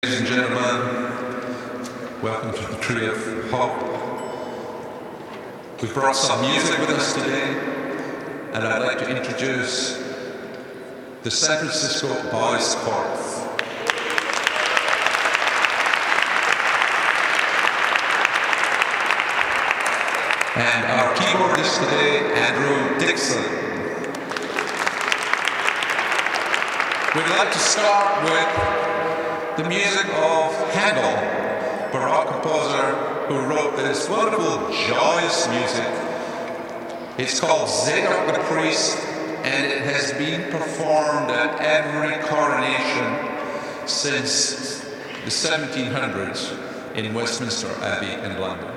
Ladies and gentlemen, welcome to the Tree of Hope. We've brought some music with us today, and I'd like to introduce the San Francisco Boys Chorus. And our keyboardist today, Andrew Dixon. We'd like to start with the music of Handel, Baroque composer who wrote this wonderful, joyous music. It's called Zadok the Priest, and it has been performed at every coronation since the 1700s in Westminster Abbey in London.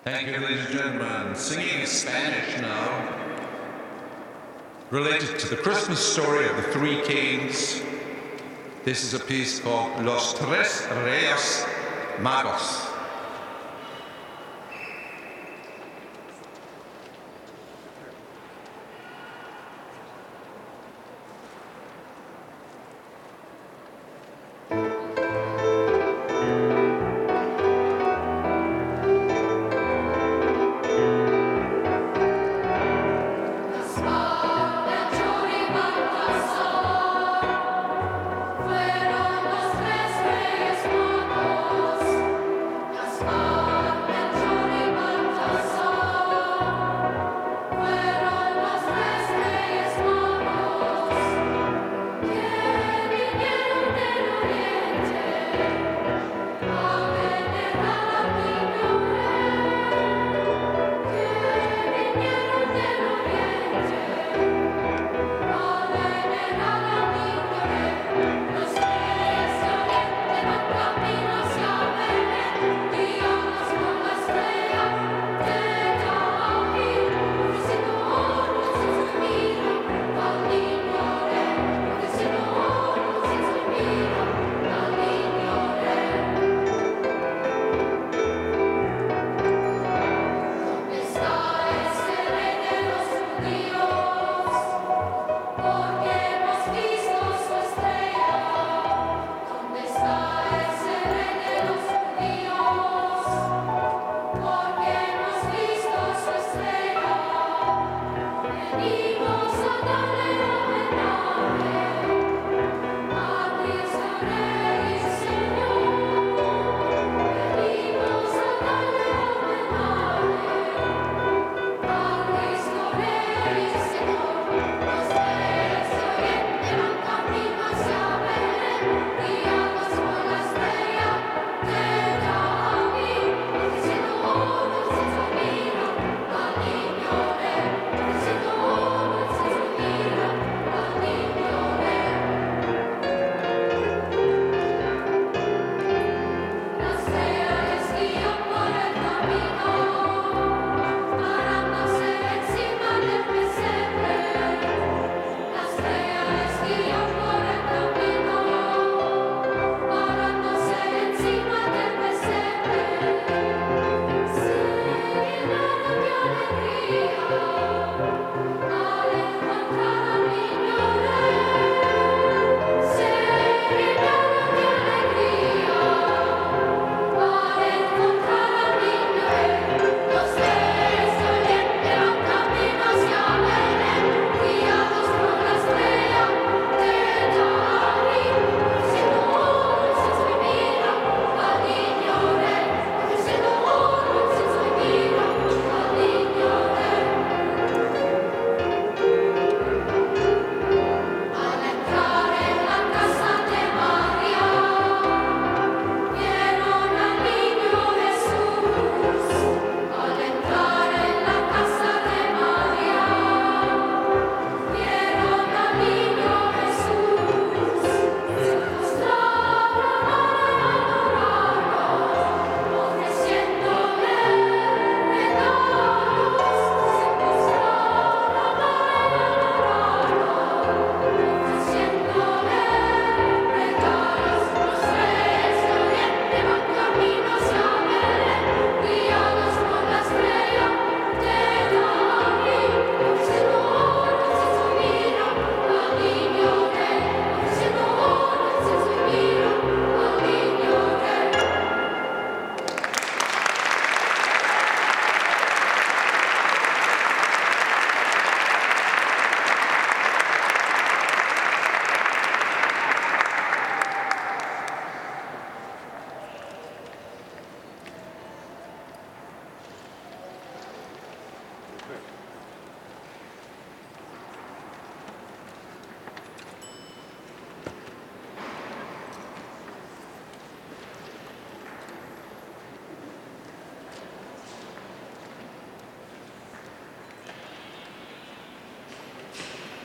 Thank you, ladies and gentlemen. Singing in Spanish now, related to the Christmas story of the Three Kings. This is a piece called Los Tres Reyes Magos.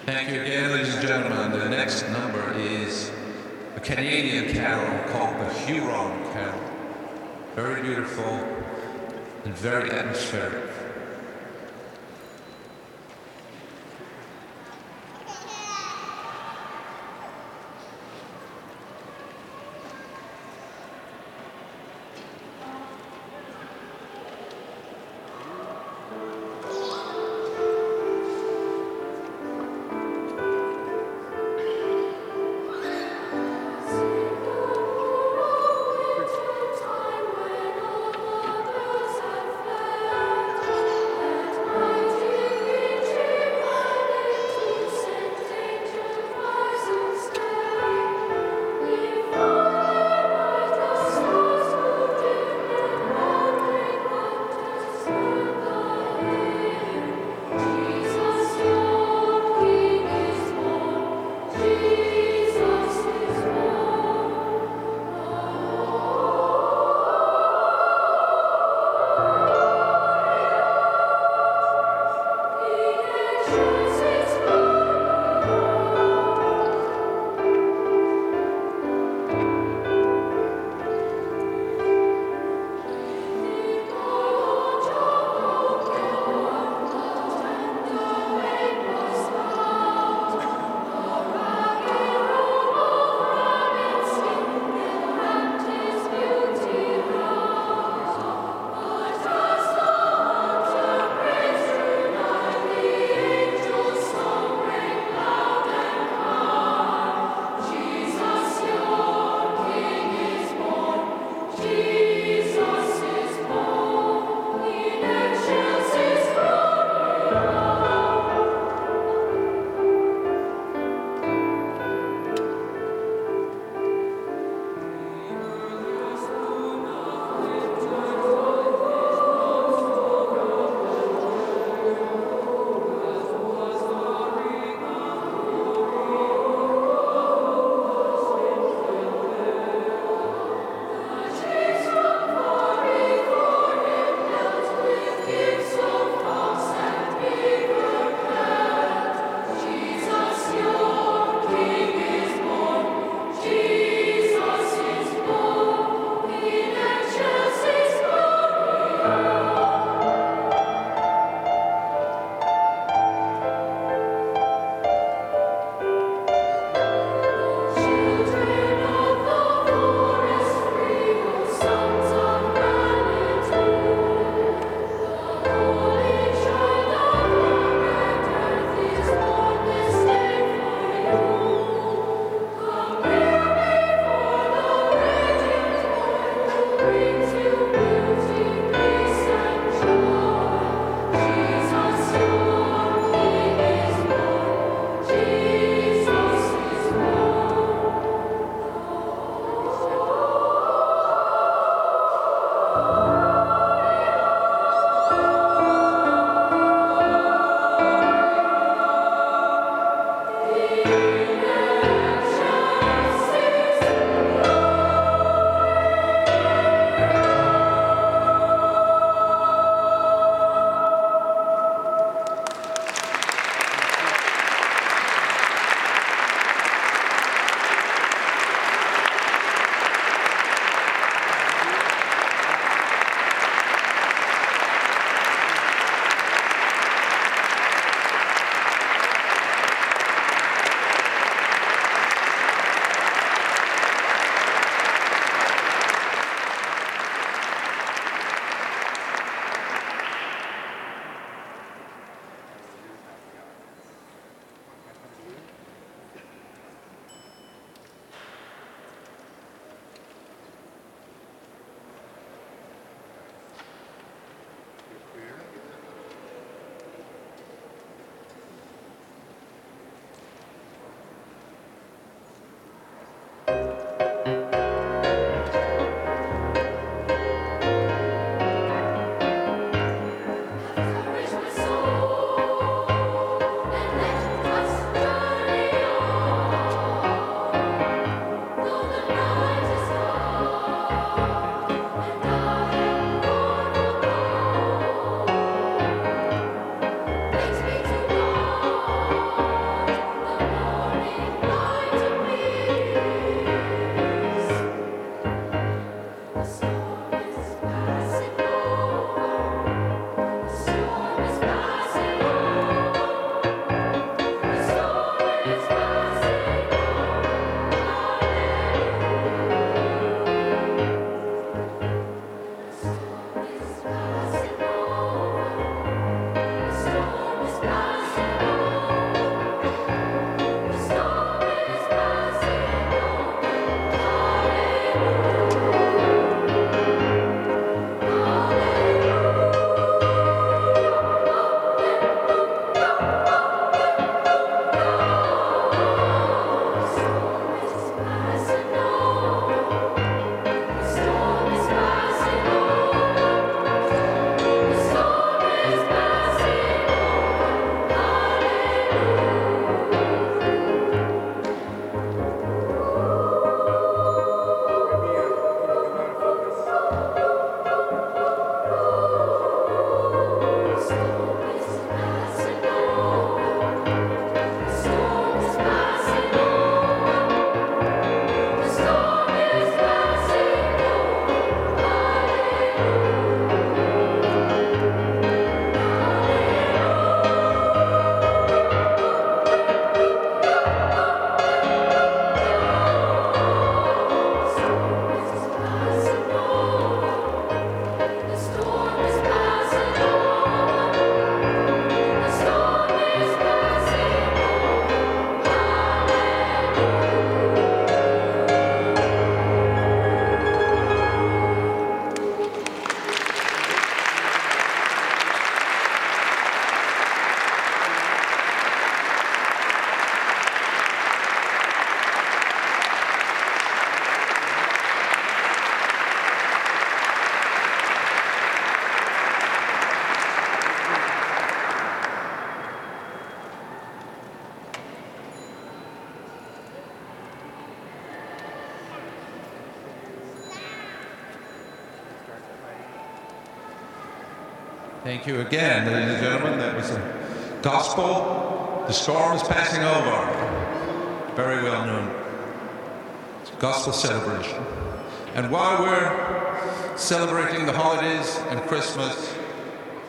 Thank you again, ladies and gentlemen. The next number is a Canadian carol called the Huron Carol. Very beautiful. and very atmospheric. Thank you again, ladies and gentlemen. That was a gospel. The storm is passing over. Very well known. It's a gospel celebration. And while we're celebrating the holidays and Christmas,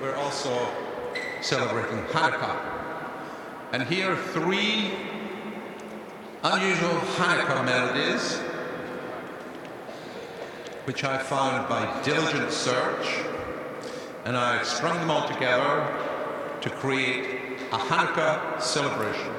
we're also celebrating Hanukkah. And here are three unusual Hanukkah melodies, which I found by diligent search, and I strung them all together to create a Hanukkah celebration.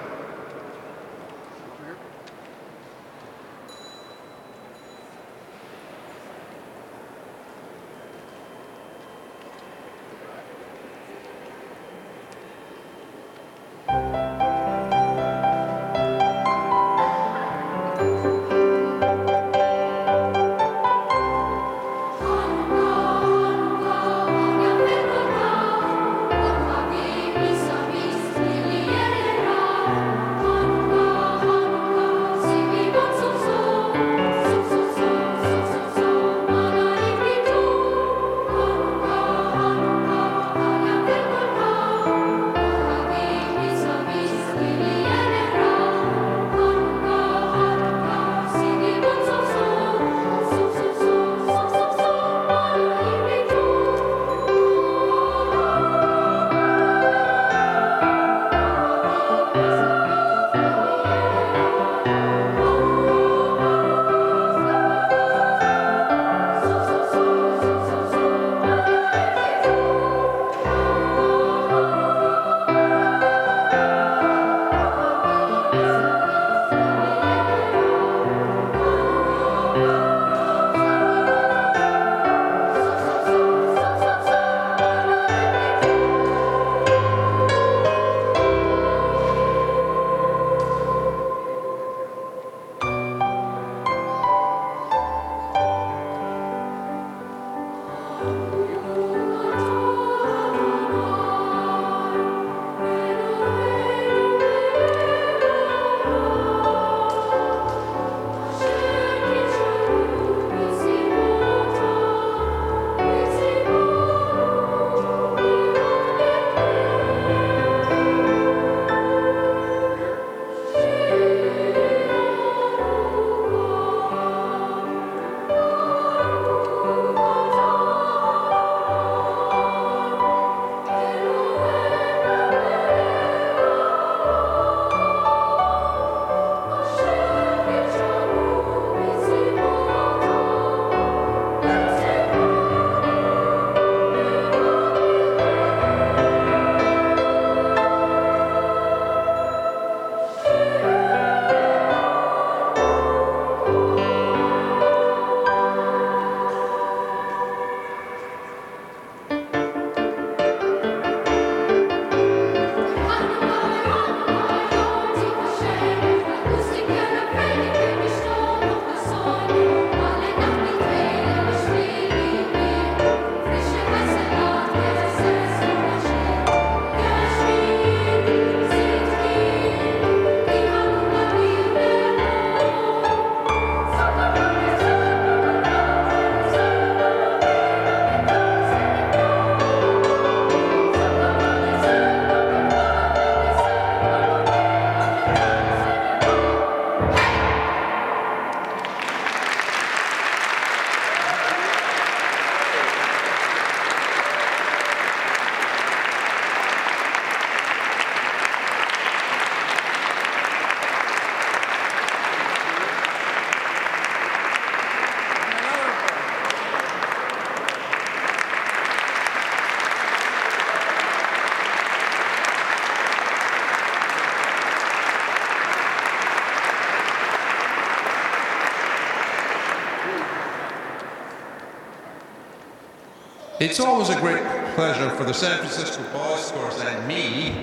It's always a great pleasure for the San Francisco Boys Chorus and me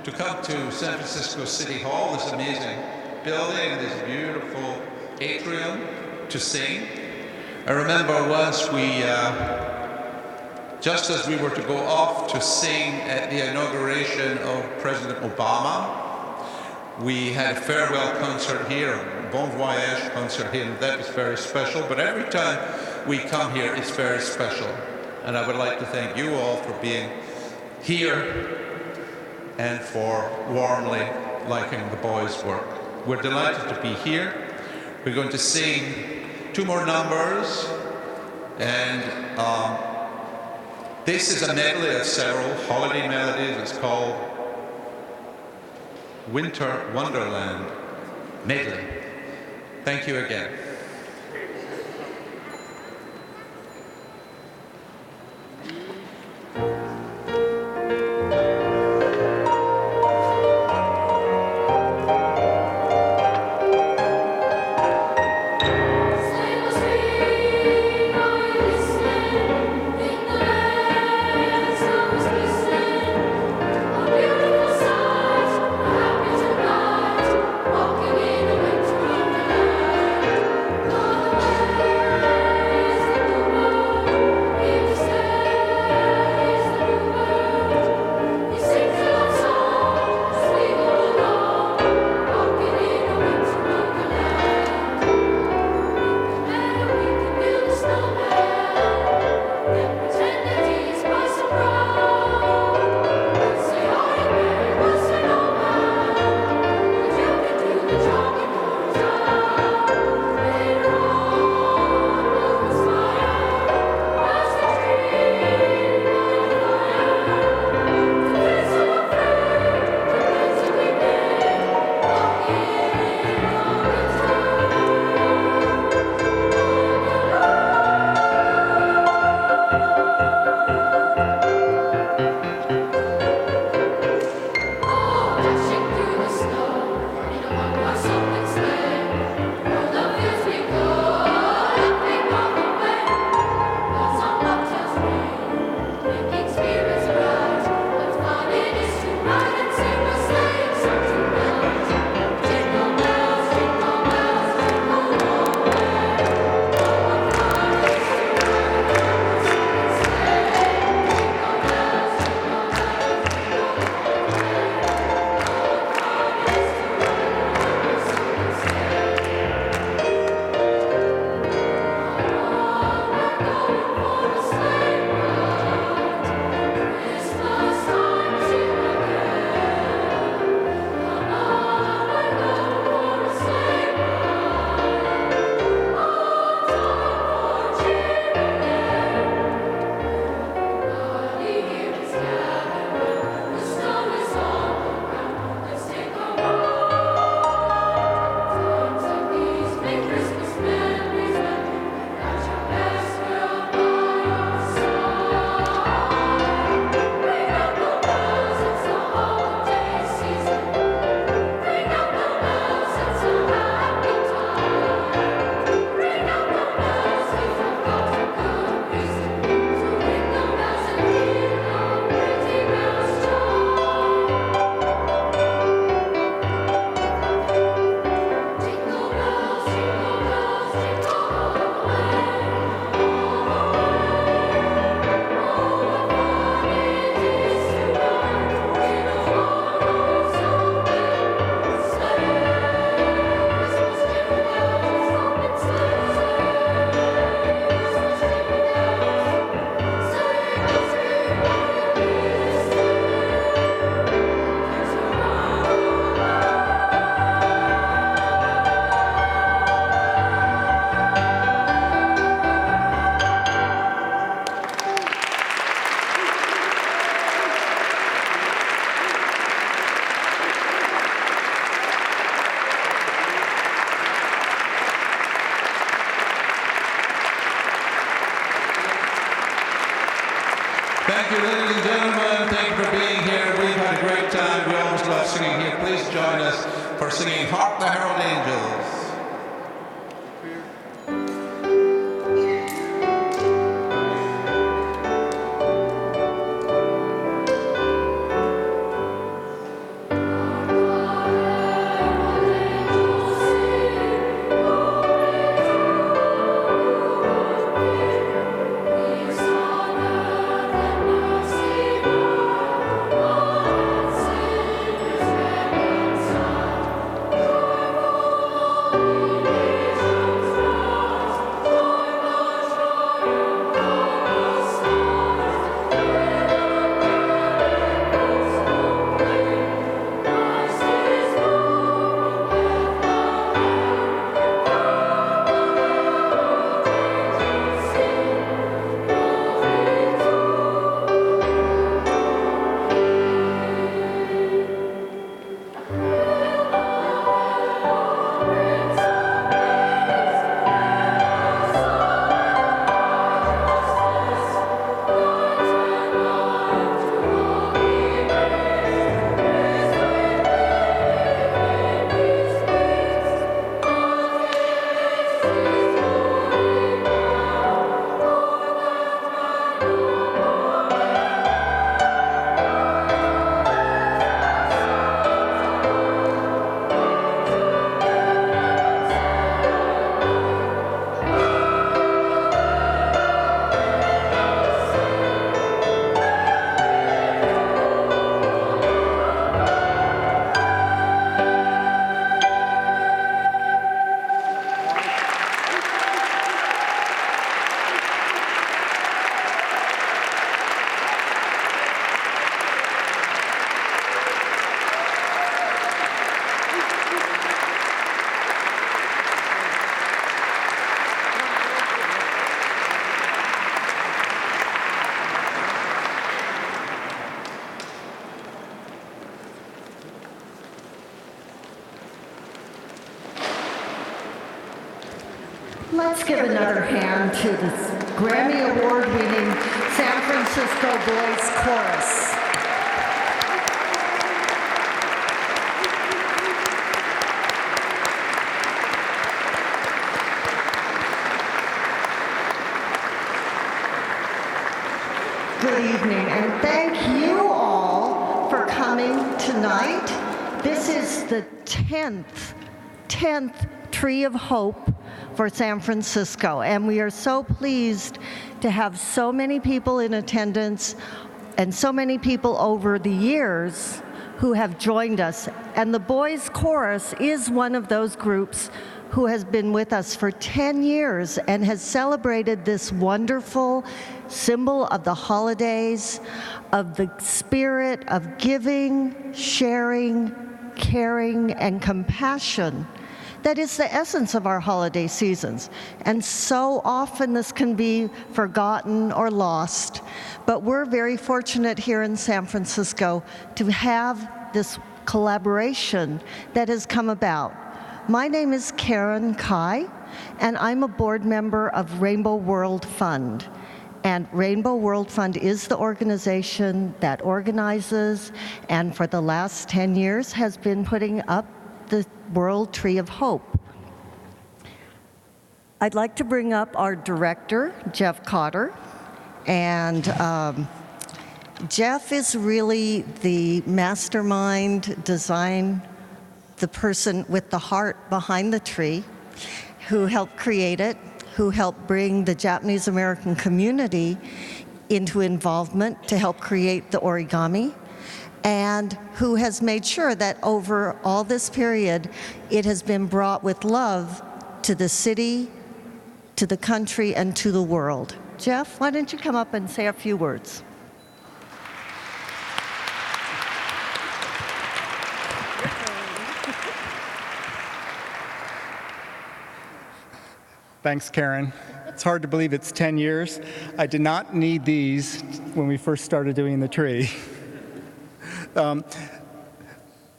to come to San Francisco City Hall, this amazing building, this beautiful atrium, to sing. I remember once we, just as we were to go off to sing at the inauguration of President Obama, we had a farewell concert here, a Bon Voyage concert here, and that was very special. But every time we come here, it's very special. and I would like to thank you all for being here and for warmly liking the boys' work. We're delighted to be here. We're going to sing 2 more numbers, and this is a medley of several holiday melodies. It's called Winter Wonderland Medley. Thank you again. Thank you, ladies and gentlemen. Thank you for being here. We've had a great time. We always love singing here. Please join us for singing Hark the Herald Angels. Oh, Let's give another hand to the Grammy Award-winning San Francisco Boys Chorus. Good evening, and thank you all for coming tonight. This is the 10th Tree of Hope for San Francisco, and we are so pleased to have so many people in attendance and so many people over the years who have joined us. And the Boys Chorus is one of those groups who has been with us for 10 years and has celebrated this wonderful symbol of the holidays, of the spirit of giving, sharing, caring, and compassion. That is the essence of our holiday seasons. And so often this can be forgotten or lost. But we're very fortunate here in San Francisco to have this collaboration that has come about. My name is Karen Kai, and I'm a board member of Rainbow World Fund. And Rainbow World Fund is the organization that organizes and for the last 10 years has been putting up the World Tree of Hope. I'd like to bring up our director, Jeff Cotter. And Jeff is really the mastermind, the person with the heart behind the tree, who helped create it, who helped bring the Japanese American community into involvement to help create the origami, and who has made sure that over all this period, it has been brought with love to the city, to the country, and to the world. Jeff, why don't you come up and say a few words? Thanks, Karen. It's hard to believe it's 10 years. I did not need these when we first started doing the tree.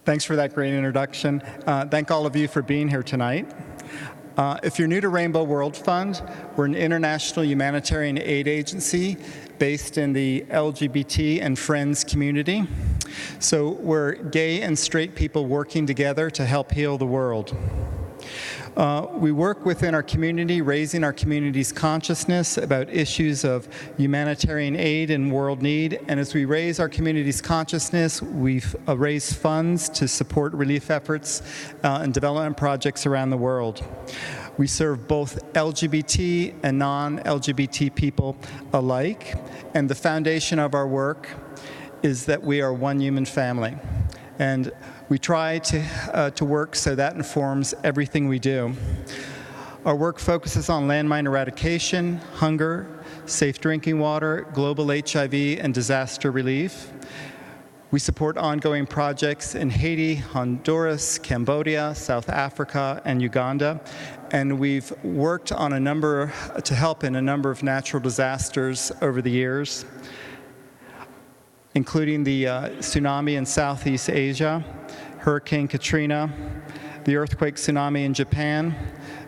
Thanks for that great introduction. Thank all of you for being here tonight. If you're new to Rainbow World Fund, we're an international humanitarian aid agency based in the LGBT and Friends community. So we're gay and straight people working together to help heal the world. We work within our community, raising our community's consciousness about issues of humanitarian aid and world need. And as we raise our community's consciousness, we've raised funds to support relief efforts and development projects around the world. We serve both LGBT and non-LGBT people alike. And the foundation of our work is that we are one human family. And we try to work so that informs everything we do. Our work focuses on landmine eradication, hunger, safe drinking water, global HIV, and disaster relief. We support ongoing projects in Haiti, Honduras, Cambodia, South Africa, and Uganda. And we've worked to help in a number of natural disasters over the years, including the tsunami in Southeast Asia, Hurricane Katrina, the earthquake tsunami in Japan,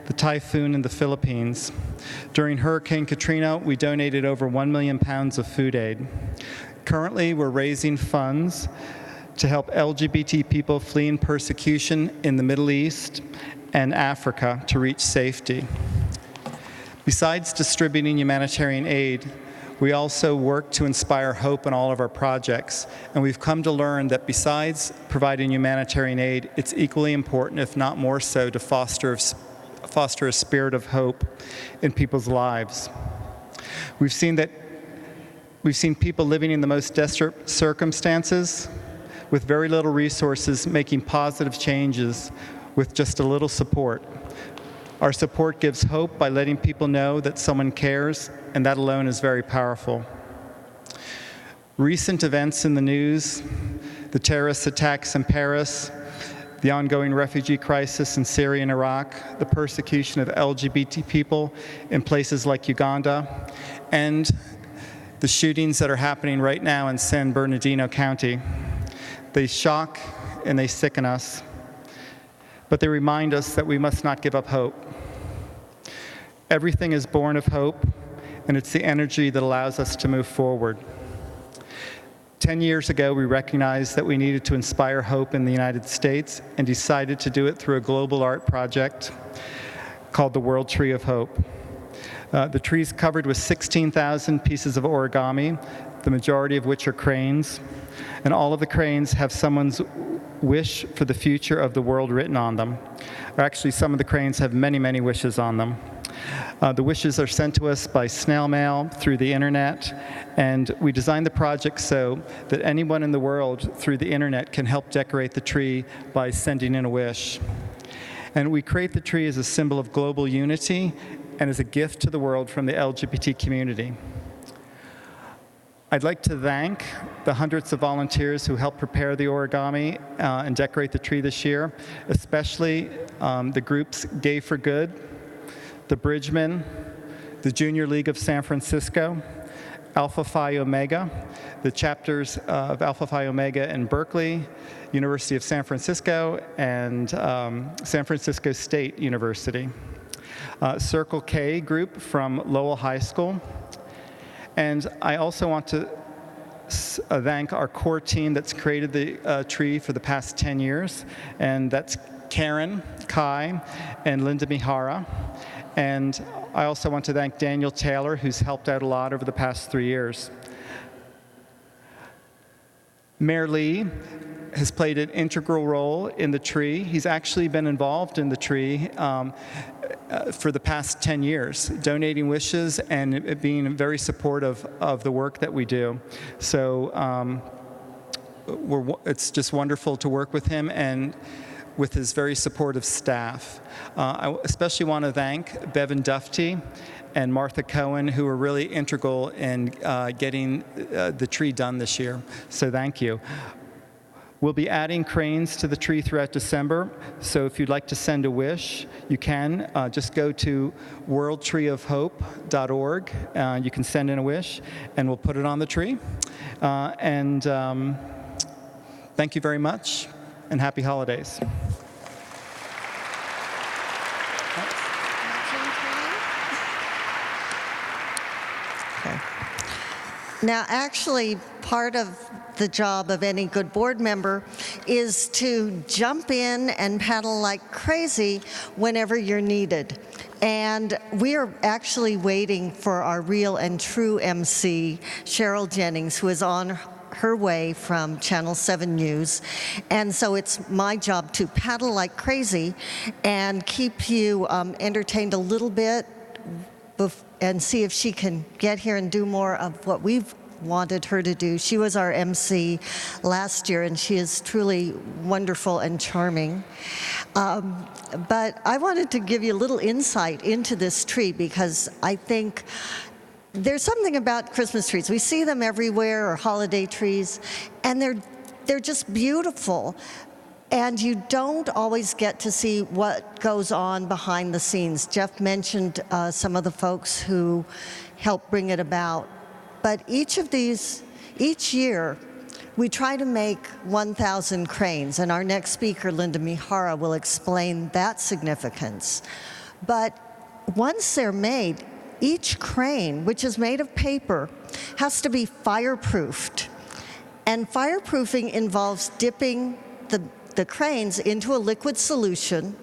the typhoon in the Philippines. During Hurricane Katrina, we donated over 1 million pounds of food aid. Currently, we're raising funds to help LGBT people fleeing persecution in the Middle East and Africa to reach safety. Besides distributing humanitarian aid, we also work to inspire hope in all of our projects, and we've come to learn that besides providing humanitarian aid, it's equally important, if not more so, to foster a spirit of hope in people's lives. We've seen people living in the most desperate circumstances with very little resources making positive changes with just a little support. Our support gives hope by letting people know that someone cares, and that alone is very powerful. Recent events in the news, the terrorist attacks in Paris, the ongoing refugee crisis in Syria and Iraq, the persecution of LGBT people in places like Uganda, and the shootings that are happening right now in San Bernardino County. They shock and they sicken us, but they remind us that we must not give up hope. Everything is born of hope, and it's the energy that allows us to move forward. 10 years ago, we recognized that we needed to inspire hope in the United States and decided to do it through a global art project called the World Tree of Hope. The tree is covered with 16,000 pieces of origami, the majority of which are cranes, and all of the cranes have someone's wish for the future of the world written on them. Or actually, some of the cranes have many, many wishes on them. The wishes are sent to us by snail mail, through the internet, and we designed the project so that anyone in the world through the internet can help decorate the tree by sending in a wish. And we create the tree as a symbol of global unity and as a gift to the world from the LGBT community. I'd like to thank the hundreds of volunteers who helped prepare the origami and decorate the tree this year, especially the groups Gay for Good, the Bridgemen, the Junior League of San Francisco, Alpha Phi Omega, the chapters of Alpha Phi Omega in Berkeley, University of San Francisco, and San Francisco State University. Circle K group from Lowell High School. And I also want to thank our core team that's created the tree for the past 10 years, and that's Karen, Kai, and Linda Milhara. And I also want to thank Daniel Taylor, who's helped out a lot over the past 3 years. Mayor Lee has played an integral role in the tree. He's actually been involved in the tree for the past 10 years, donating wishes and being very supportive of the work that we do. So it's just wonderful to work with him and with his very supportive staff. I especially want to thank Bevan Dufty and Martha Cohen, who were really integral in getting the tree done this year. So thank you. We'll be adding cranes to the tree throughout December, so if you'd like to send a wish, you can. Just go to worldtreeofhope.org. You can send in a wish, and we'll put it on the tree. Thank you very much, and happy holidays. Now, actually, part of the job of any good board member is to jump in and paddle like crazy whenever you're needed. And we are actually waiting for our real and true Emcee, Cheryl Jennings, who is on her way from Channel 7 News. And so it's my job to paddle like crazy and keep you entertained a little bit and see if she can get here and do more of what we've wanted her to do. She was our Emcee last year, and she is truly wonderful and charming. But I wanted to give you a little insight into this tree because I think there's something about Christmas trees. We see them everywhere, or holiday trees, and they're just beautiful. And you don't always get to see what goes on behind the scenes. Jeff mentioned some of the folks who helped bring it about. But each year, we try to make 1,000 cranes, and our next speaker, Linda Milhara, will explain that significance. But once they're made, each crane, which is made of paper, has to be fireproofed. And fireproofing involves dipping the cranes into a liquid solution.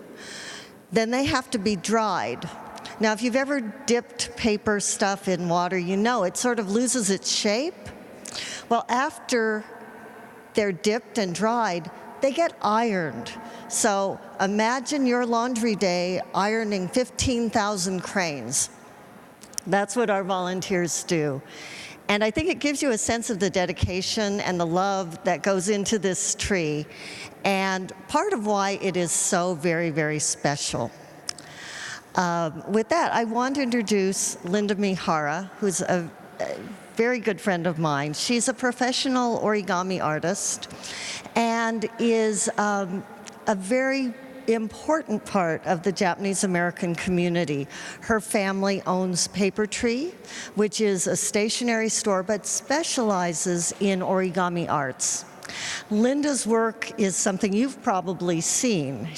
Then they have to be dried. Now, if you've ever dipped paper stuff in water, you know it sort of loses its shape. Well, after they're dipped and dried, they get ironed. So imagine your laundry day ironing 15,000 cranes. That's what our volunteers do. And I think it gives you a sense of the dedication and the love that goes into this tree, and part of why it is so very, very special. With that, I want to introduce Linda Milhara, who's a very good friend of mine. She's a professional origami artist and is a very important part of the Japanese American community. Her family owns Paper Tree, which is a stationery store but specializes in origami arts. Linda's work is something you've probably seen.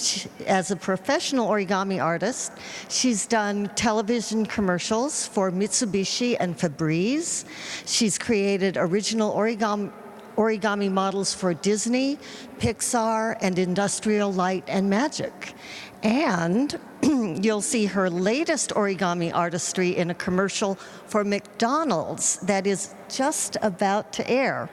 As a professional origami artist, she's done television commercials for Mitsubishi and Febreze. She's created original origami models for Disney, Pixar, and Industrial Light and Magic. And you'll see her latest origami artistry in a commercial for McDonald's that is just about to air.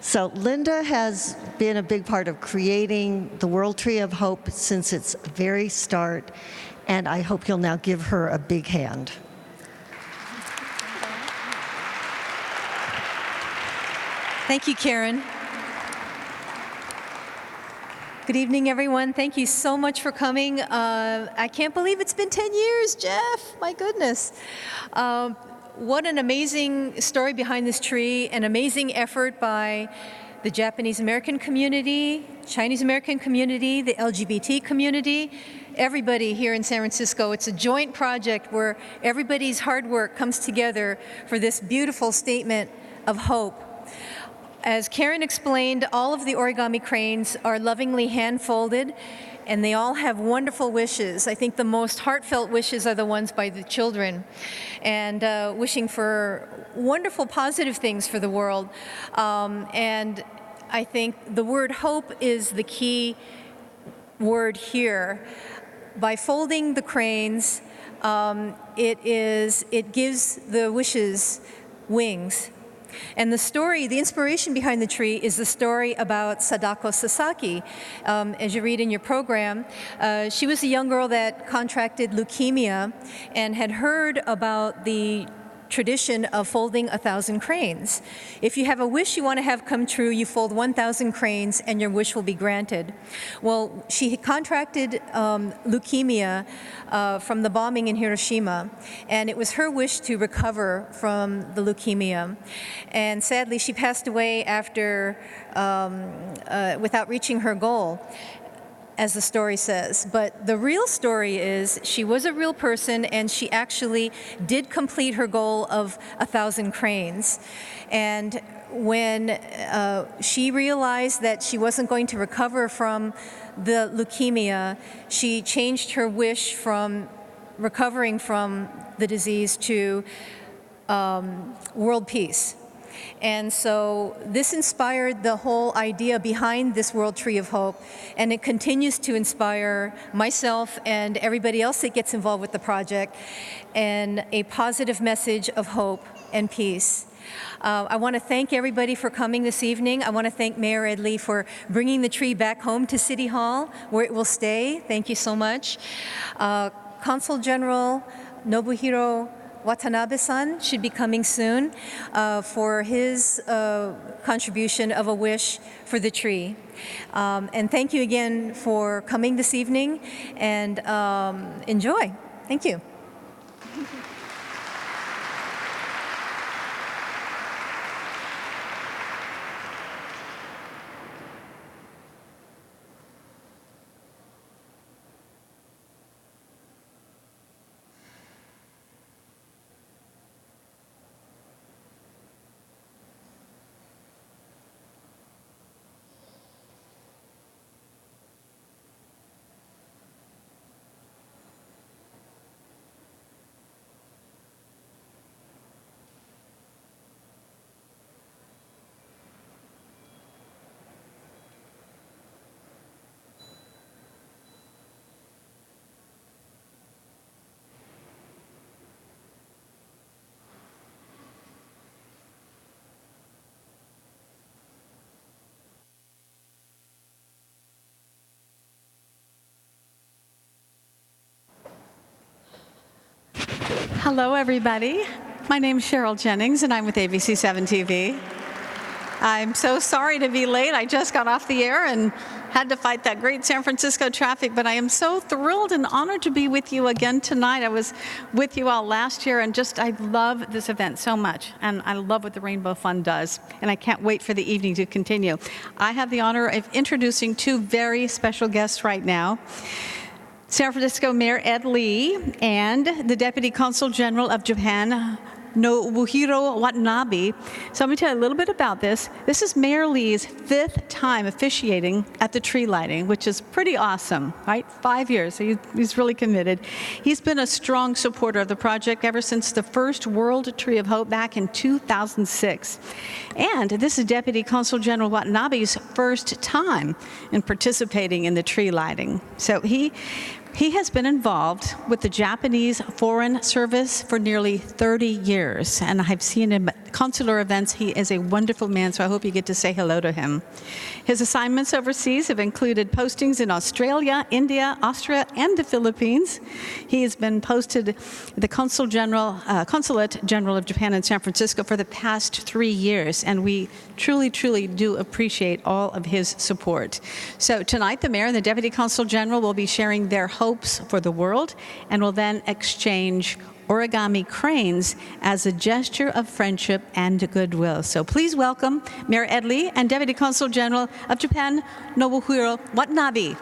So Linda has been a big part of creating the World Tree of Hope since its very start, and I hope you'll now give her a big hand. Thank you, Karen. Good evening, everyone. Thank you so much for coming. I can't believe it's been 10 years, Jeff. My goodness. What an amazing story behind this tree, an amazing effort by the Japanese American community, Chinese American community, the LGBT community, everybody here in San Francisco. It's a joint project where everybody's hard work comes together for this beautiful statement of hope. As Karen explained, all of the origami cranes are lovingly hand-folded, and they all have wonderful wishes. I think the most heartfelt wishes are the ones by the children, and wishing for wonderful, positive things for the world. And I think the word hope is the key word here. By folding the cranes, it gives the wishes wings. And the story, the inspiration behind the tree is the story about Sadako Sasaki. As you read in your program, she was a young girl that contracted leukemia and had heard about the tradition of folding 1,000 cranes. If you have a wish you want to have come true, you fold 1,000 cranes and your wish will be granted. Well, she had contracted leukemia from the bombing in Hiroshima, and it was her wish to recover from the leukemia. And sadly, she passed away after, without reaching her goal, as the story says. But the real story is she was a real person, and she actually did complete her goal of 1,000 cranes. And when she realized that she wasn't going to recover from the leukemia, she changed her wish from recovering from the disease to world peace. And so this inspired the whole idea behind this World Tree of Hope, and it continues to inspire myself and everybody else that gets involved with the project, and a positive message of hope and peace. I want to thank everybody for coming this evening. I want to thank Mayor Edley for bringing the tree back home to City Hall, where it will stay. Thank you so much. Consul General Nobuhiro Watanabe-san should be coming soon for his contribution of a wish for the tree. And thank you again for coming this evening, and enjoy. Thank you. Hello, everybody. My name is Cheryl Jennings, and I'm with ABC7 TV. I'm so sorry to be late. I just got off the air and had to fight that great San Francisco traffic, but I am so thrilled and honored to be with you again tonight. I was with you all last year, and I love this event so much, and I love what the Rainbow Fund does, and I can't wait for the evening to continue. I have the honor of introducing two very special guests right now. San Francisco Mayor Ed Lee and the Deputy Consul General of Japan, Nobuhiro Watanabe. So let me tell you a little bit about this. This is Mayor Lee's 5th time officiating at the tree lighting, which is pretty awesome, right? 5 years, so he's really committed. He's been a strong supporter of the project ever since the first World Tree of Hope back in 2006. And this is Deputy Consul General Watanabe's first time in participating in the tree lighting. So he has been involved with the Japanese Foreign Service for nearly 30 years, and I've seen him at consular events. He is a wonderful man, so I hope you get to say hello to him. His assignments overseas have included postings in Australia, India, Austria, and the Philippines. He has been posted at the Consulate General of Japan in San Francisco for the past 3 years, and we truly, truly do appreciate all of his support. So tonight, the Mayor and the Deputy Consul General will be sharing their hopes for the world and will then exchange origami cranes as a gesture of friendship and goodwill. So please welcome Mayor Ed Lee and Deputy Consul General of Japan, Nobuhiro Watanabe.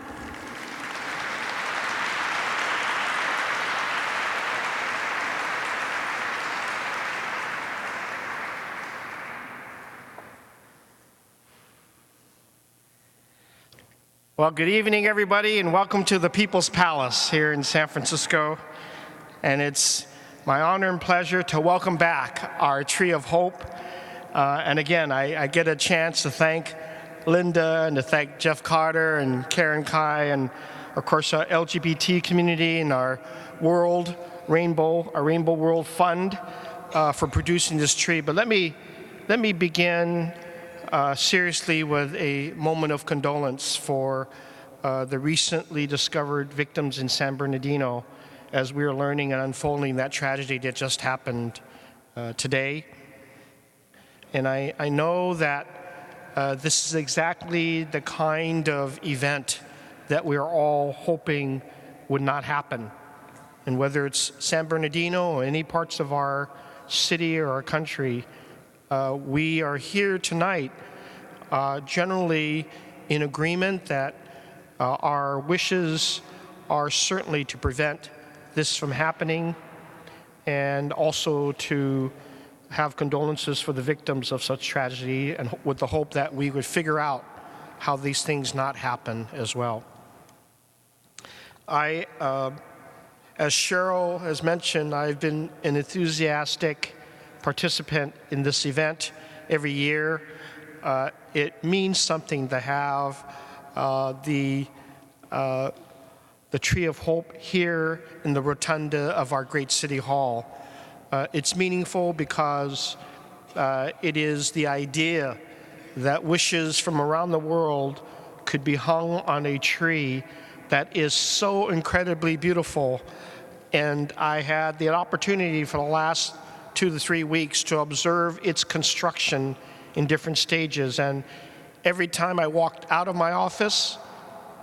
Well, good evening, everybody, and welcome to the People's Palace here in San Francisco. And it's my honor and pleasure to welcome back our Tree of Hope. And again, I get a chance to thank Linda and to thank Jeff Cotter and Karen Kai and, of course, our LGBT community and our Rainbow World Fund for producing this tree. But let me begin seriously with a moment of condolence for the recently discovered victims in San Bernardino as we are learning and unfolding that tragedy that just happened today. And I know that this is exactly the kind of event that we are all hoping would not happen. And whether it's San Bernardino or any parts of our city or our country, we are here tonight generally in agreement that our wishes are certainly to prevent this from happening and also to have condolences for the victims of such tragedy, and with the hope that we would figure out how these things not happen as well. As Cheryl has mentioned, I've been an enthusiastic participant in this event every year. It means something to have the Tree of Hope here in the rotunda of our great city hall. It's meaningful because it is the idea that wishes from around the world could be hung on a tree that is so incredibly beautiful. And I had the opportunity for the last 2 to 3 weeks to observe its construction in different stages. And every time I walked out of my office,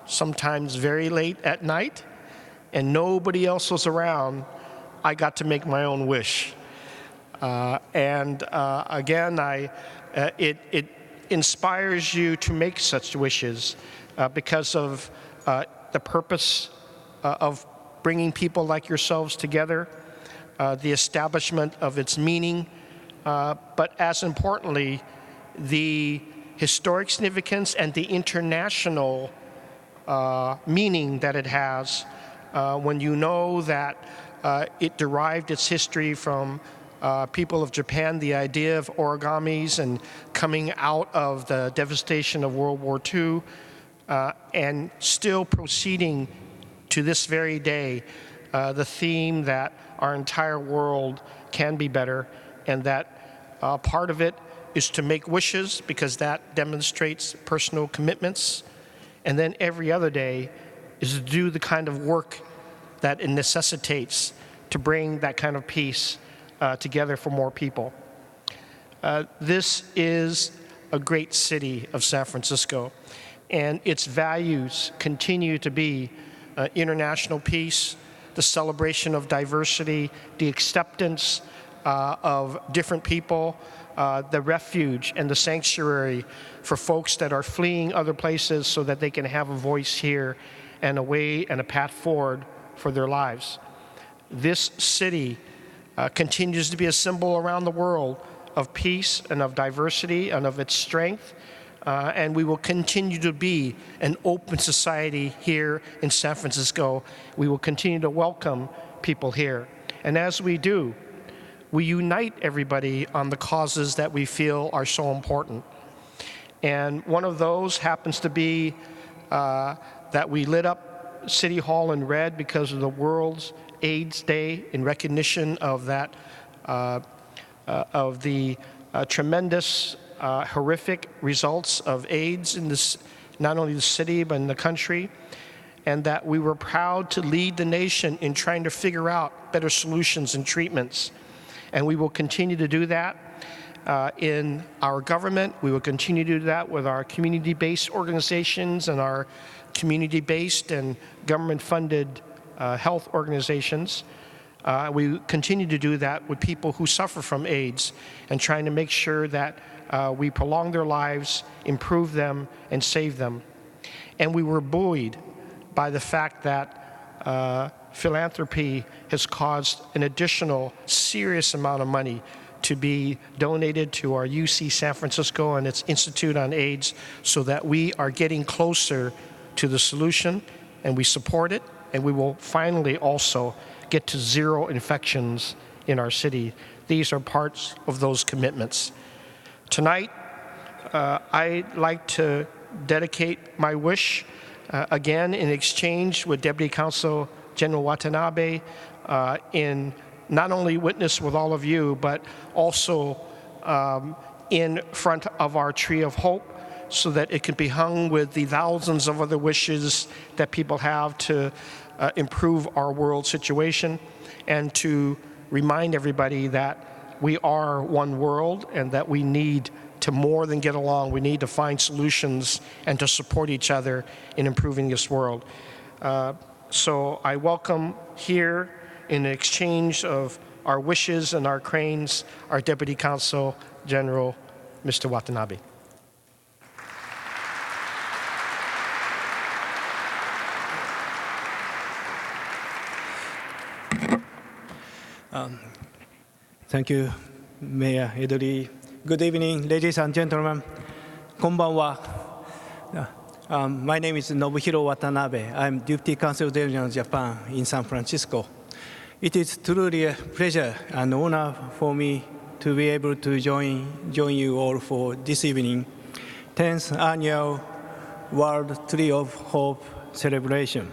sometimes very late at night, and nobody else was around, I got to make my own wish. Again, it inspires you to make such wishes because of the purpose of bringing people like yourselves together, the establishment of its meaning, but as importantly, the historic significance and the international meaning that it has when you know that it derived its history from people of Japan, the idea of origamis and coming out of the devastation of World War II, and still proceeding to this very day, the theme that our entire world can be better, and that part of it is to make wishes because that demonstrates personal commitments, and then every other day is to do the kind of work that it necessitates to bring that kind of peace together for more people. This is a great city of San Francisco, and its values continue to be international peace, the celebration of diversity, the acceptance of different people, the refuge and the sanctuary for folks that are fleeing other places so that they can have a voice here and a way and a path forward for their lives. This city continues to be a symbol around the world of peace and of diversity and of its strength. And we will continue to be an open society here in San Francisco. We will continue to welcome people here. And as we do, we unite everybody on the causes that we feel are so important. And one of those happens to be that we lit up City Hall in red because of the World's AIDS Day in recognition of that, of the tremendous, horrific results of AIDS in this, not only the city, but in the country. And that we were proud to lead the nation in trying to figure out better solutions and treatments. And we will continue to do that in our government. We will continue to do that with our community-based organizations and our community-based and government-funded health organizations. We continue to do that with people who suffer from AIDS and trying to make sure that we prolong their lives, improve them, and save them. And we were buoyed by the fact that philanthropy has caused an additional serious amount of money to be donated to our UC San Francisco and its Institute on AIDS so that we are getting closer to the solution, and we support it, and we will finally also get to zero infections in our city. These are parts of those commitments. Tonight, I'd like to dedicate my wish again in exchange with Deputy Consul General Watanabe in not only witness with all of you, but also in front of our tree of hope so that it can be hung with the thousands of other wishes that people have to improve our world situation and to remind everybody that we are one world and that we need to more than get along. We need to find solutions and to support each other in improving this world. So I welcome here in exchange of our wishes and our cranes, our Deputy Consul General, Mr. Watanabe. Thank you, Mayor Edori. Good evening, ladies and gentlemen. Konbanwa. My name is Nobuhiro Watanabe. I'm Deputy Consul General of Japan in San Francisco. It is truly a pleasure and honor for me to be able to join you all for this evening, 10th Annual World Tree of Hope celebration.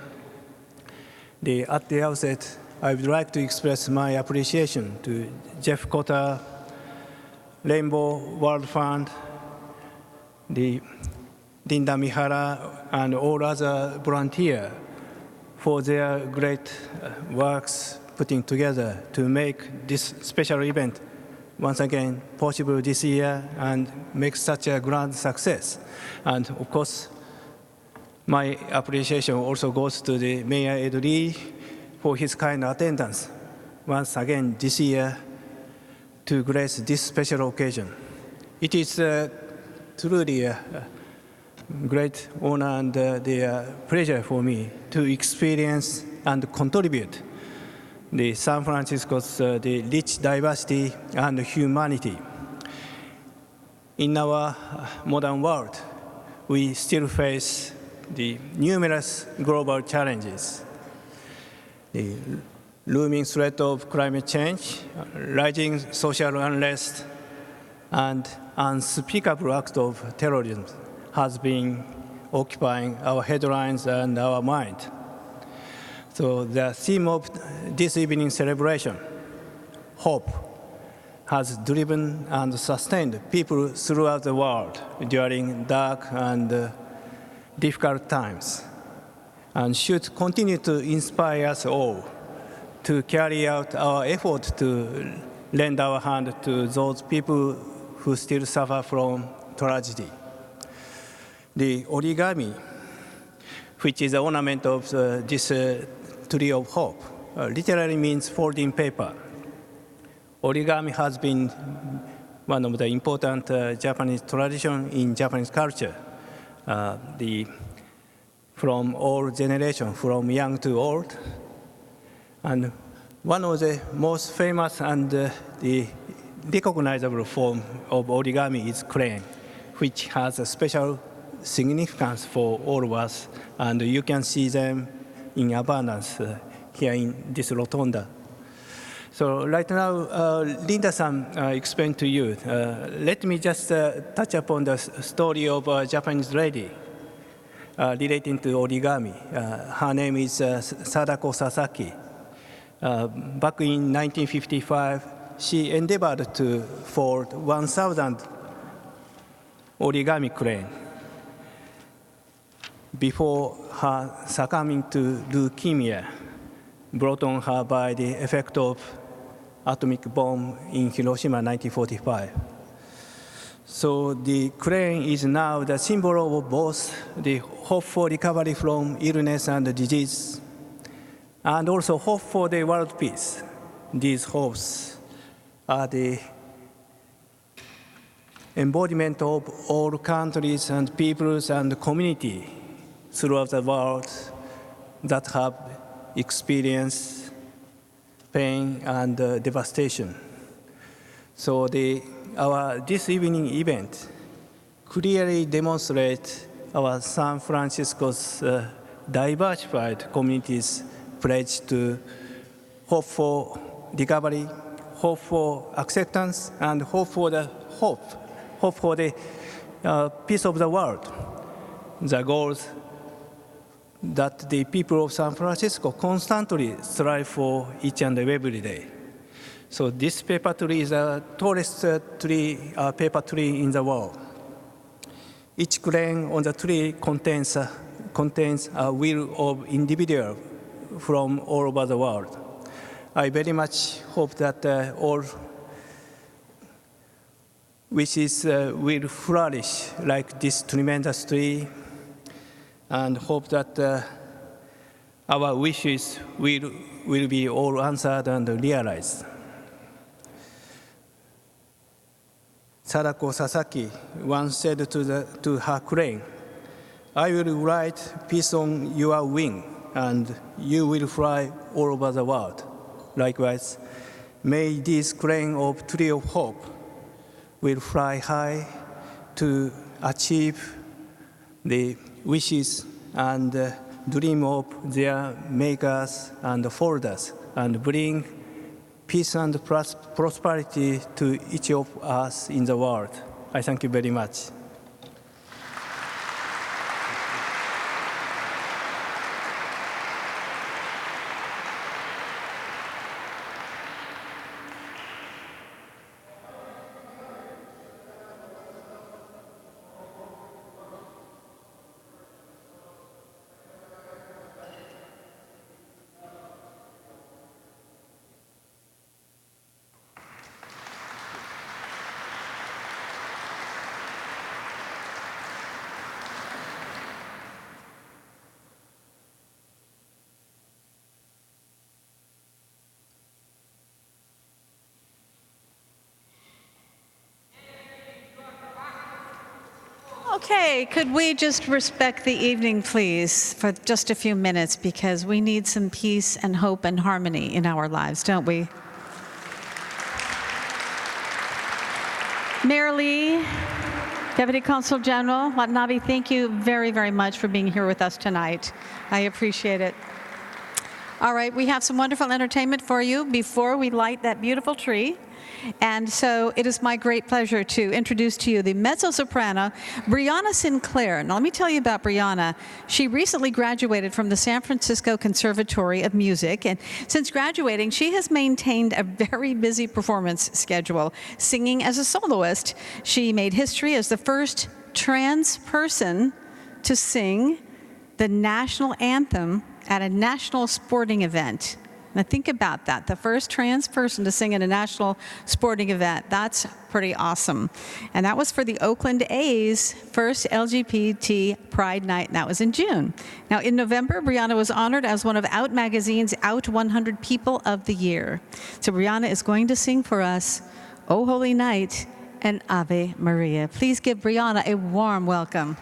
At the outset, I would like to express my appreciation to Jeff Cotter, Rainbow World Fund, Linda Milhara, and all other volunteers for their great works putting together to make this special event once again possible this year and make such a grand success. And of course, my appreciation also goes to the Mayor Edori for his kind attendance once again this year to grace this special occasion. It is truly a great honor and the pleasure for me to experience and contribute the San Francisco's the rich diversity and humanity. In our modern world, we still face the numerous global challenges. The looming threat of climate change, rising social unrest, and unspeakable acts of terrorism has been occupying our headlines and our mind. So the theme of this evening's celebration, hope, has driven and sustained people throughout the world during dark and difficult times, and should continue to inspire us all to carry out our effort to lend our hand to those people who still suffer from tragedy. The origami, which is the ornament of this tree of hope, literally means folding paper. Origami has been one of the important Japanese traditions in Japanese culture. From all generations, from young to old. And one of the most famous and the recognizable form of origami is crane, which has a special significance for all of us, and you can see them in abundance here in this rotunda. So right now, Linda-san explained to you. Let me just touch upon the story of a Japanese lady relating to origami. Her name is Sadako Sasaki. Back in 1955, she endeavored to fold 1,000 origami crane before her succumbing to leukemia brought on her by the effect of atomic bomb in Hiroshima 1945. So the crane is now the symbol of both the hope for recovery from illness and disease, and also hope for the world peace. These hopes are the embodiment of all countries and peoples and community throughout the world that have experienced pain and devastation. So this evening event clearly demonstrates our San Francisco's diversified community's pledge to hope for recovery, hope for acceptance, and hope for the peace of the world. The goals that the people of San Francisco constantly strive for each and every day. So this paper tree is the tallest paper tree in the world. Each crane on the tree contains a will of individual from all over the world. I very much hope that all wishes will flourish like this tremendous tree, and hope that our wishes will be all answered and realized. Sadako Sasaki once said to her crane, "I will write peace on your wing, and you will fly all over the world." Likewise, may this crane of Tree of Hope will fly high to achieve the wishes and dream of their makers and folders, and bring peace and prosperity to each of us in the world. I thank you very much. Okay, could we just respect the evening, please, for just a few minutes, because we need some peace and hope and harmony in our lives, don't we? Mayor Lee, Deputy Consul General Watanabe, thank you very, very much for being here with us tonight. I appreciate it. All right, we have some wonderful entertainment for you before we light that beautiful tree. And so it is my great pleasure to introduce to you the mezzo-soprano, Breanna Sinclaire. Now, let me tell you about Breanna. She recently graduated from the San Francisco Conservatory of Music, and since graduating, she has maintained a very busy performance schedule. Singing as a soloist, she made history as the first trans person to sing the national anthem at a national sporting event. Now think about that, the first trans person to sing at a national sporting event. That's pretty awesome. And that was for the Oakland A's first LGBT Pride Night, and that was in June. Now in November, Breanna was honored as one of Out Magazine's Out 100 People of the Year. So Breanna is going to sing for us, O Holy Night and Ave Maria. Please give Breanna a warm welcome.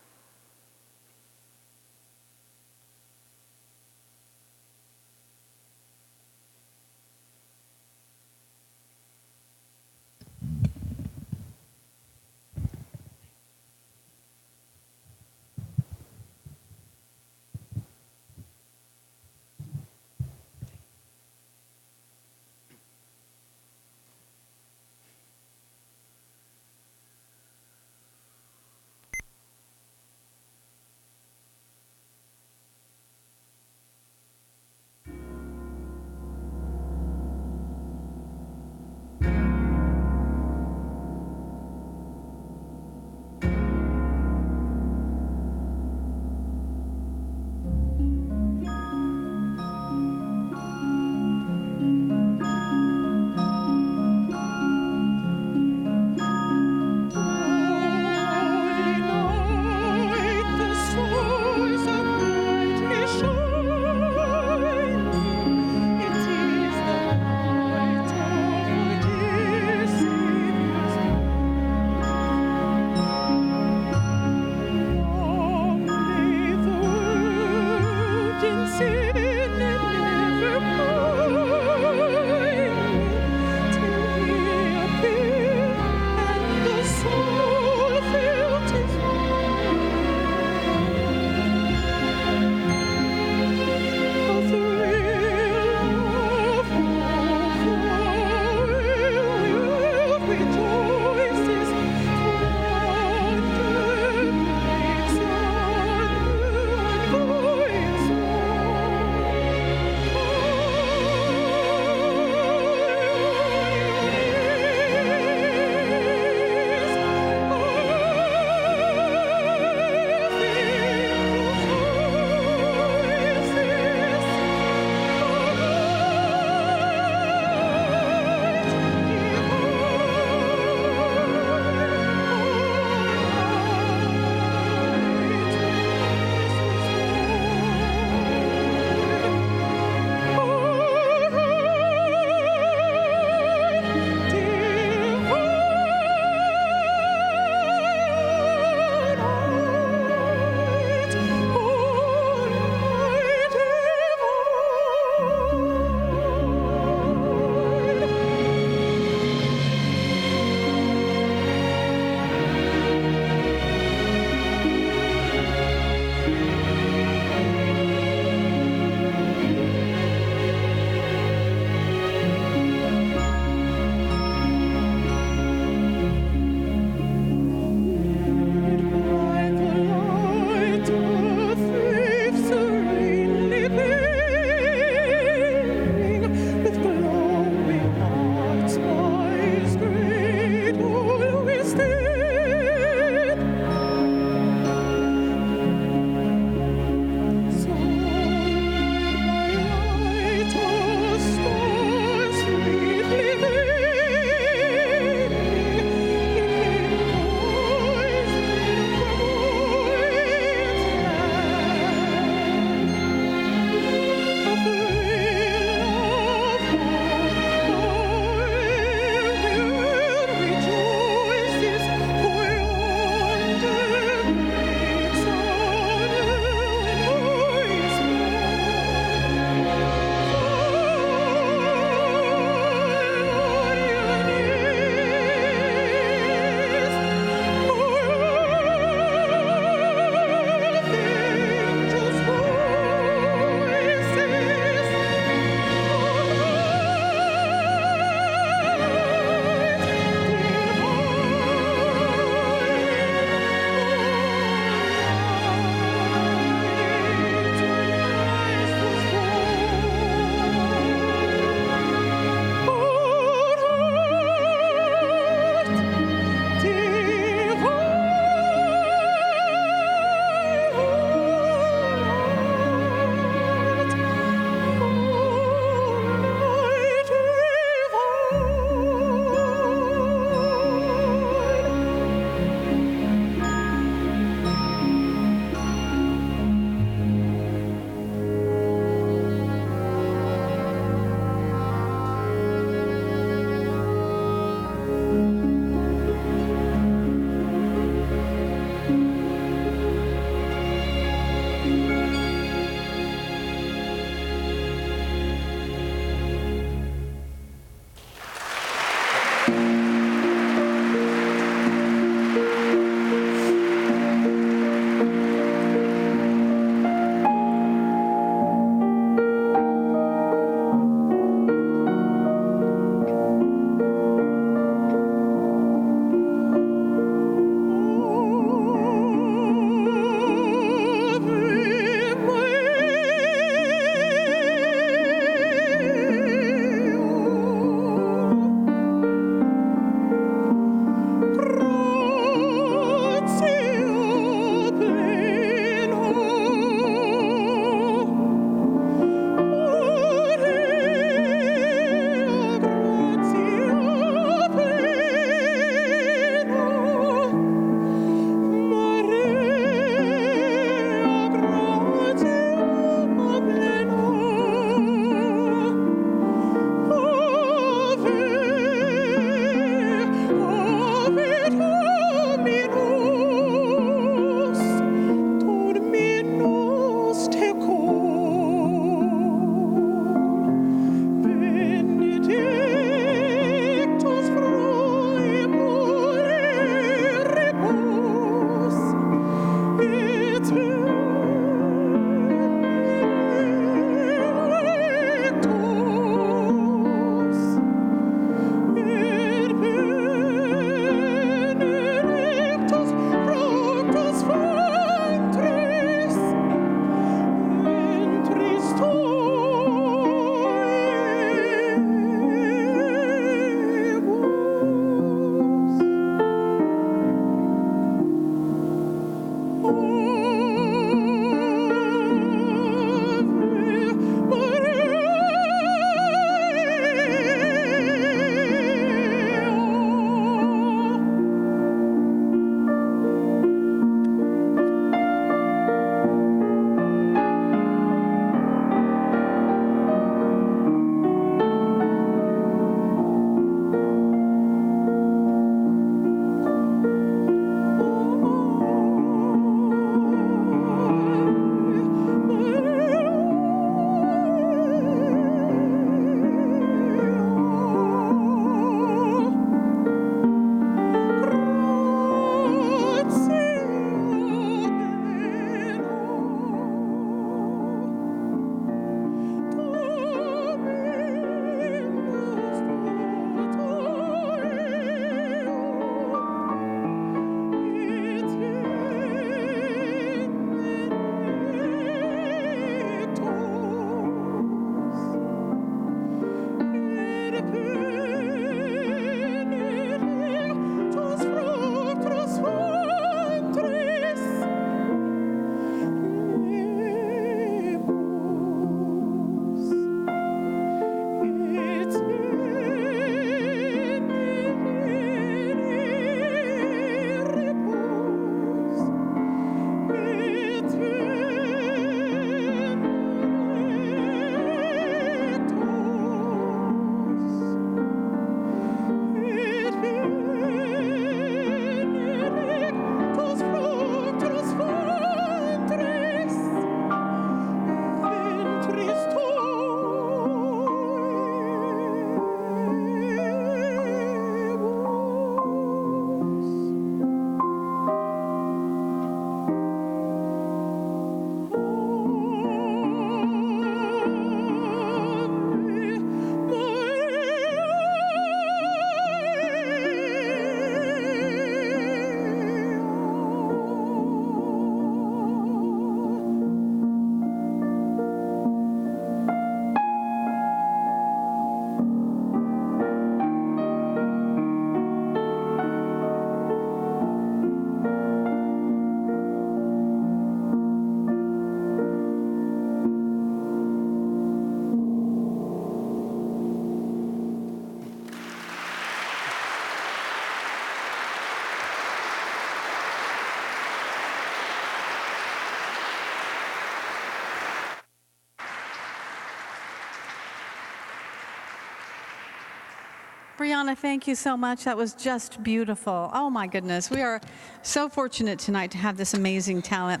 Breanna, thank you so much. That was just beautiful. Oh my goodness. We are so fortunate tonight to have this amazing talent.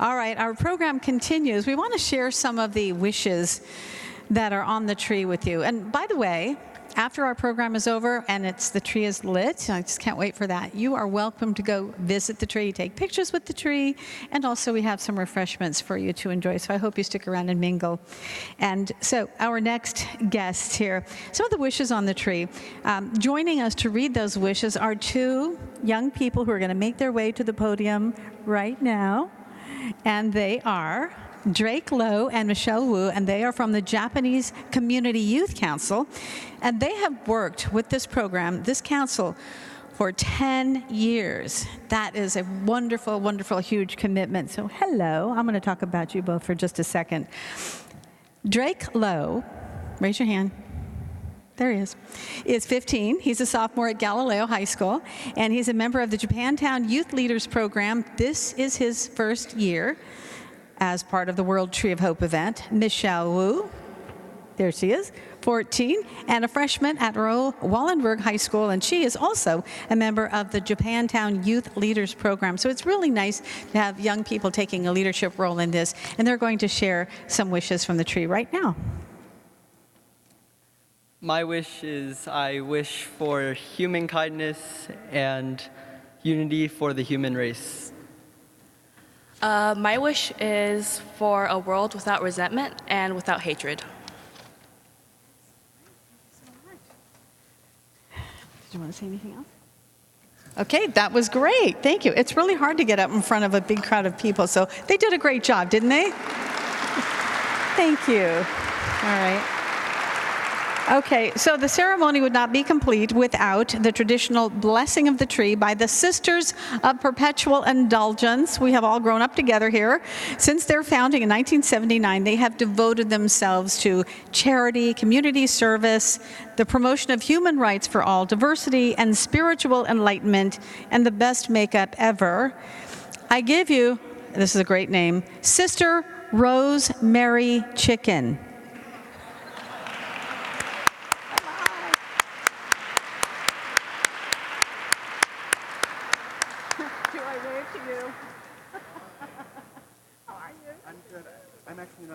All right, our program continues. We want to share some of the wishes that are on the tree with you. And by the way, after our program is over and the tree is lit, I just can't wait for that, you are welcome to go visit the tree, take pictures with the tree, and also we have some refreshments for you to enjoy. So I hope you stick around and mingle. And so our next guest here, some of the wishes on the tree. Joining us to read those wishes are two young people who are going to make their way to the podium right now. And they are Drake Lowe and Michelle Wu, and they are from the Japanese Community Youth Council. And they have worked with this program, this council, for 10 years. That is a wonderful, wonderful, huge commitment. So hello, I'm going to talk about you both for just a second. Drake Lowe, raise your hand. There he is 15. He's a sophomore at Galileo High School, and he's a member of the Japantown Youth Leaders Program. This is his first year as part of the World Tree of Hope event. Michelle Wu, there she is, 14, and a freshman at Royal Wallenberg High School, and she is also a member of the Japantown Youth Leaders Program. So it's really nice to have young people taking a leadership role in this, and they're going to share some wishes from the tree right now. My wish is I wish for human kindness and unity for the human race. My wish is for a world without resentment and without hatred. Did you want to say anything else? Okay, that was great. Thank you. It's really hard to get up in front of a big crowd of people, so they did a great job, didn't they? Thank you. All right. Okay, so the ceremony would not be complete without the traditional blessing of the tree by the Sisters of Perpetual Indulgence. We have all grown up together here. Since their founding in 1979, they have devoted themselves to charity, community service, the promotion of human rights for all, diversity, and spiritual enlightenment, and the best makeup ever. I give you, this is a great name, Sister Rosemary Chicken.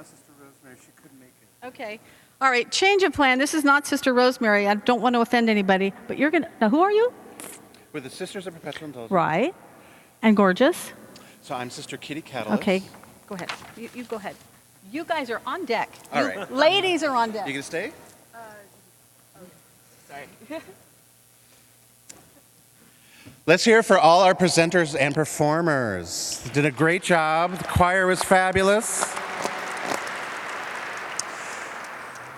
Sister Rosemary. She couldn't make it. Okay. All right. Change of plan. This is not Sister Rosemary. I don't want to offend anybody, but you're going to. Now, who are you? We're the Sisters of Perpetual Indulgence. Right. And gorgeous. So I'm Sister Kitty Catalyst. Okay. Go ahead. You go ahead. You guys are on deck. All right. Ladies are on deck. You going to stay? Sorry. Let's hear for all our presenters and performers. They did a great job. The choir was fabulous.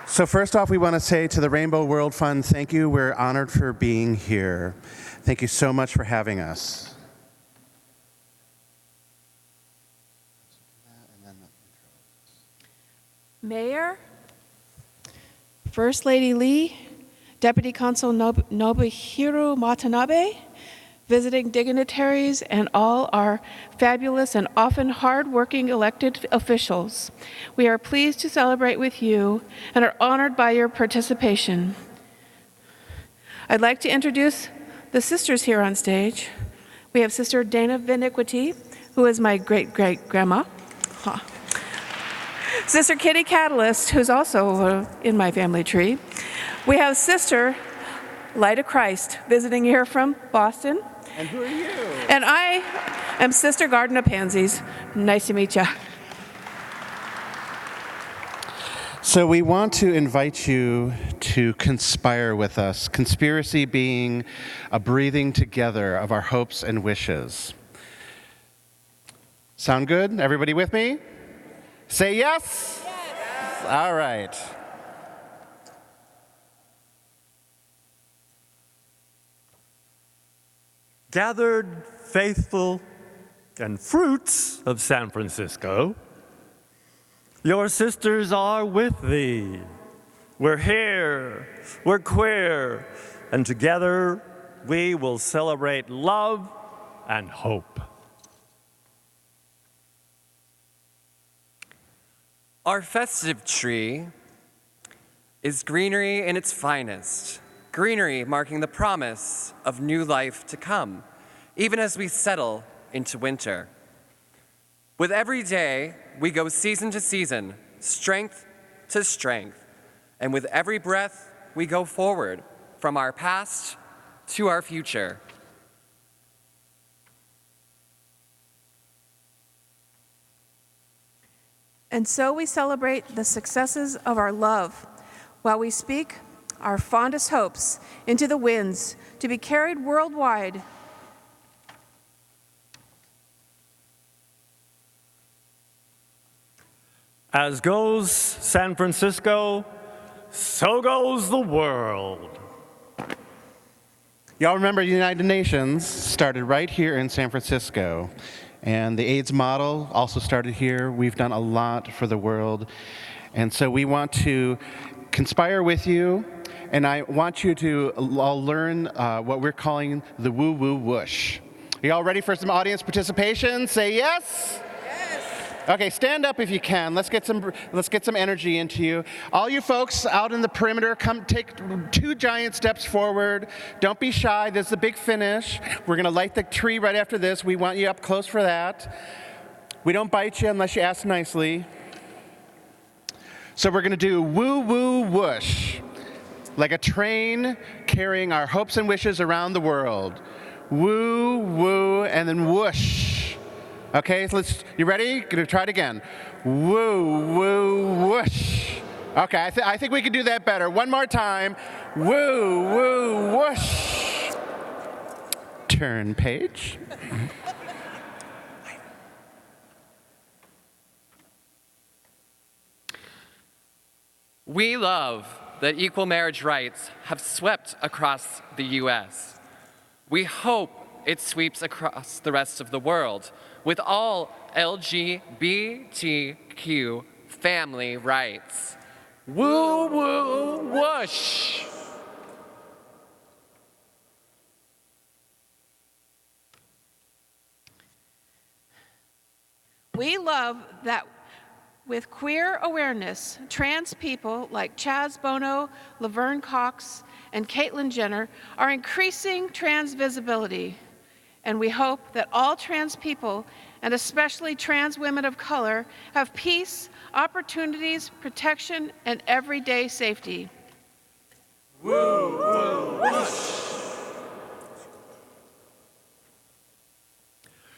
So first off, we want to say to the Rainbow World Fund, thank you. We're honored for being here. Thank you so much for having us. Mayor, First Lady Lee, Deputy Consul Nobuhiro Watanabe, visiting dignitaries, and all our fabulous and often hard-working elected officials. We are pleased to celebrate with you and are honored by your participation. I'd like to introduce the sisters here on stage. We have Sister Dana Viniquity, who is my great-great-grandma. Huh. Sister Kitty Catalyst, who's also in my family tree. We have Sister Light of Christ, visiting here from Boston. And who are you? And I am Sister Garden of Pansies. Nice to meet you. So we want to invite you to conspire with us, conspiracy being a breathing together of our hopes and wishes. Sound good? Everybody with me? Say yes? Yes. All right. Gathered faithful and fruits of San Francisco, your sisters are with thee. We're here, we're queer, and together we will celebrate love and hope. Our festive tree is greenery in its finest, greenery marking the promise of new life to come, even as we settle into winter. With every day, we go season to season, strength to strength, and with every breath, we go forward from our past to our future. And so we celebrate the successes of our love while we speak our fondest hopes into the winds to be carried worldwide. As goes San Francisco, so goes the world. Y'all remember the United Nations started right here in San Francisco. And the AIDS model also started here. We've done a lot for the world. And so we want to conspire with you, and I want you to all learn what we're calling the woo-woo whoosh. Are y'all ready for some audience participation? Say yes? Okay, stand up if you can. Let's get some energy into you. All you folks out in the perimeter, come take 2 giant steps forward. Don't be shy. This is the big finish. We're going to light the tree right after this. We want you up close for that. We don't bite you unless you ask nicely. So we're going to do woo woo whoosh, like a train carrying our hopes and wishes around the world. Woo woo and then whoosh. Okay, so you ready? Gonna try it again. Woo, woo, whoosh. Okay, I think we can do that better. One more time. Woo, woo, whoosh. Turn page. We love that equal marriage rights have swept across the U.S. We hope it sweeps across the rest of the world with all LGBTQ family rights. Woo, woo, whoosh. We love that with queer awareness, trans people like Chaz Bono, Laverne Cox, and Caitlyn Jenner are increasing trans visibility. And we hope that all trans people, and especially trans women of color, have peace, opportunities, protection, and everyday safety. Woo, woo, whoosh.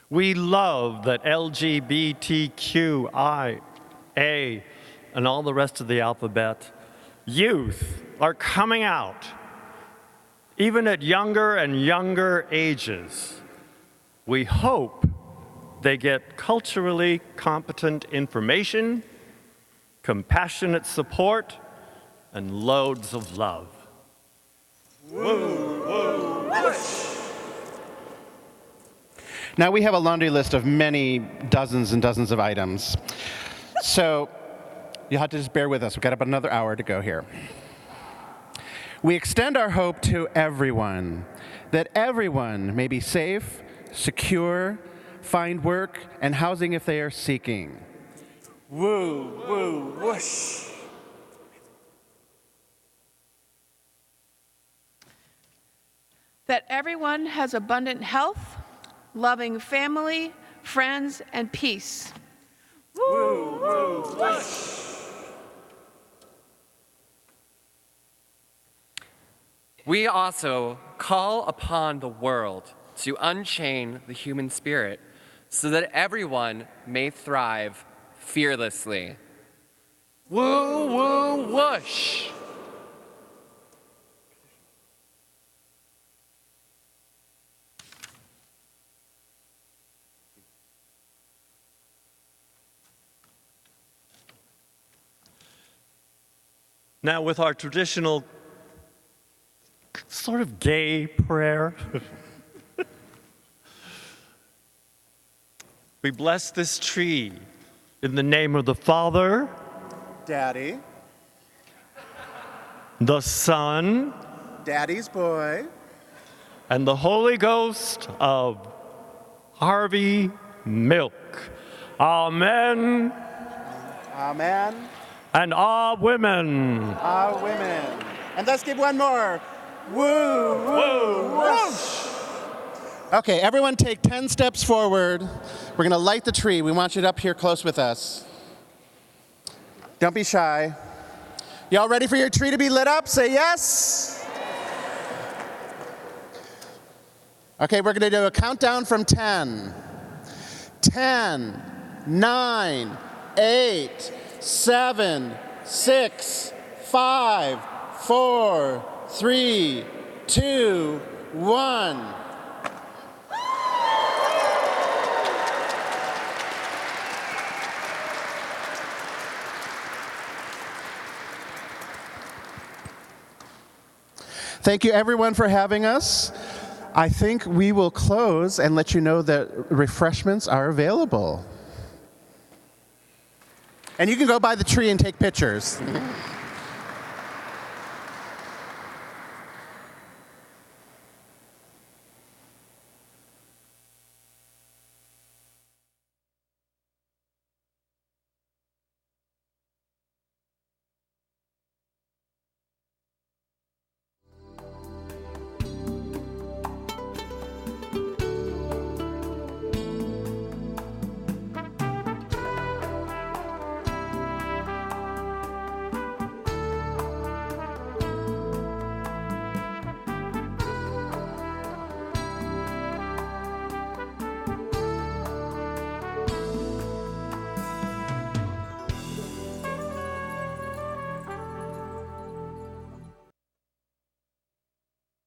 We love that LGBTQIA and all the rest of the alphabet youth are coming out, even at younger and younger ages. We hope they get culturally competent information, compassionate support, and loads of love. Woo, woo, whoosh. Now we have a laundry list of many dozens and dozens of items. So you'll have to just bear with us. We've got about another hour to go here. We extend our hope to everyone, that everyone may be safe, secure, find work, and housing if they are seeking. Woo, woo, whoosh. That everyone has abundant health, loving family, friends, and peace. Woo, woo, whoosh. We also call upon the world to unchain the human spirit so that everyone may thrive fearlessly. Woo, woo, whoosh. Now, with our traditional sort of gay prayer, we bless this tree in the name of the Father, Daddy, the Son, Daddy's boy, and the Holy Ghost of Harvey Milk. Amen. Amen. And our women. Our women. And let's give one more. Woo, woo, whoosh. Okay, everyone take 10 steps forward. We're going to light the tree. We want you up here close with us. Don't be shy. Y'all ready for your tree to be lit up? Say yes. Okay, we're going to do a countdown from 10. 10, 9, 8, 7, 6, 5, 4, 3, 2, 1. Thank you, everyone, for having us. I think we will close and let you know that refreshments are available. And you can go by the tree and take pictures.